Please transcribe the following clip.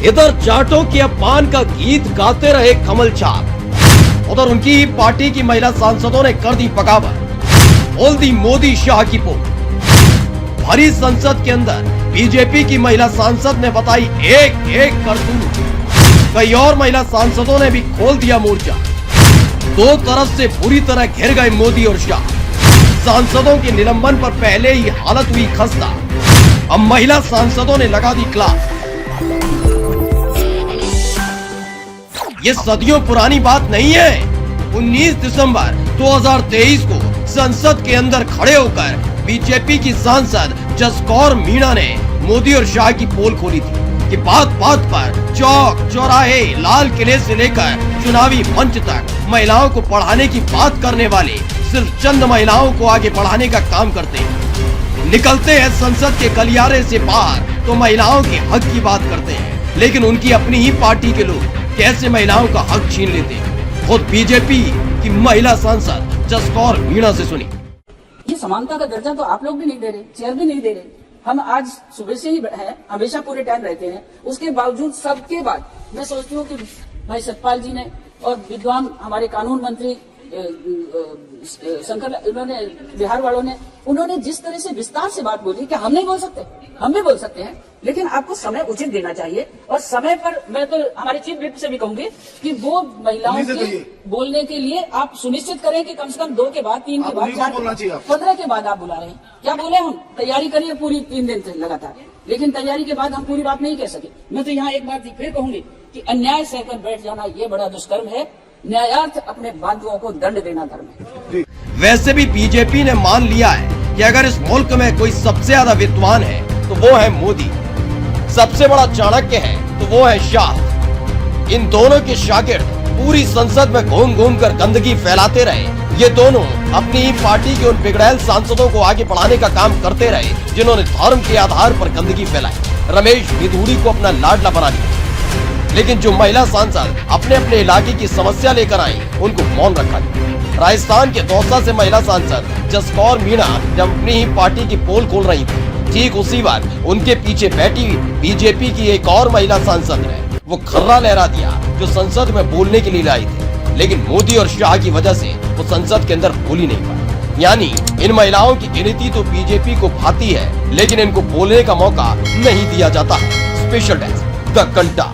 इधर जाटों के अपमान का गीत गाते रहे कमल छाप, उधर उनकी पार्टी की महिला सांसदों ने कर दी बगावत, बोल दी मोदी शाह की पोल। भरी संसद के अंदर बीजेपी की महिला सांसद ने बताई एक एक करतूत। कई और महिला सांसदों ने भी खोल दिया मोर्चा। दो तरफ से पूरी तरह घिर गए मोदी और शाह। सांसदों के निलंबन पर पहले ही हालत हुई खस्ता, अब महिला सांसदों ने लगा दी क्लास। ये सदियों पुरानी बात नहीं है। 19 दिसंबर 2023 को संसद के अंदर खड़े होकर बीजेपी की सांसद जसकौर मीणा ने मोदी और शाह की पोल खोली थी कि बात बात पर चौक चौराहे लाल किले से लेकर चुनावी मंच तक महिलाओं को पढ़ाने की बात करने वाले सिर्फ चंद महिलाओं को आगे बढ़ाने का काम करते हैं। निकलते हैं संसद के गलियारे से बाहर तो महिलाओं के हक की बात करते हैं, लेकिन उनकी अपनी ही पार्टी के लोग कैसे महिलाओं का हक छीन लेते हैं। खुद बीजेपी की महिला सांसद जसकौर मीणा से सुनी। ये समानता का दर्जा तो आप लोग भी नहीं दे रहे, चेयर भी नहीं दे रहे। हम आज सुबह से ही है, हमेशा पूरे टाइम रहते हैं। उसके बावजूद सबके बाद मैं सोचती हूँ कि भाई सतपाल जी ने और विद्वान हमारे कानून मंत्री शंकर, उन्होंने बिहार वालों ने, उन्होंने जिस तरह से विस्तार से बात बोली कि हम नहीं बोल सकते, हम भी बोल सकते हैं, लेकिन आपको समय उचित देना चाहिए। और समय पर मैं तो हमारे चीफ विप से भी कहूंगी कि वो महिलाओं के बोलने के लिए आप सुनिश्चित करें कि कम से कम 2 के बाद 3 के बाद 4 15 के बाद आप बुला रहे हैं। क्या बोले हम तैयारी करिए पूरी 3 दिन से लगातार, लेकिन तैयारी के बाद हम पूरी बात नहीं कह सके। मैं तो यहाँ एक बात फिर कहूंगी कि अन्याय सहकर बैठ जाना ये बड़ा दुष्कर्म है। न्यायार्थ अपने बांधुओं को दंड देना धर्म है। वैसे भी बीजेपी ने मान लिया है कि अगर इस मुल्क में कोई सबसे ज्यादा विद्वान है तो वो है मोदी, सबसे बड़ा चाणक्य है तो वो है शाह। इन दोनों के शागिर्द पूरी संसद में घूम घूम कर गंदगी फैलाते रहे। ये दोनों अपनी ही पार्टी के उन बिगड़ैल सांसदों को आगे बढ़ाने का काम करते रहे जिन्होंने धर्म के आधार पर गंदगी फैलाई। रमेश बिधूड़ी को अपना लाडला बना लिया, लेकिन जो महिला सांसद अपने अपने इलाके की समस्या लेकर आई उनको मौन रखा गया। राजस्थान के दौसा से महिला सांसद जसकौर मीणा जब अपनी ही पार्टी की पोल खोल रही थी, ठीक उसी वक्त उनके पीछे बैठी बीजेपी की एक और महिला सांसद ने वो खर्रा लहरा दिया जो संसद में बोलने के लिए लाई थी, लेकिन मोदी और शाह की वजह से वो संसद के अंदर बोल ही नहीं पाई। यानी इन महिलाओं की गिनती तो बीजेपी को भाती है, लेकिन इनको बोलने का मौका नहीं दिया जाता। स्पेशल डेस्क द घंटा।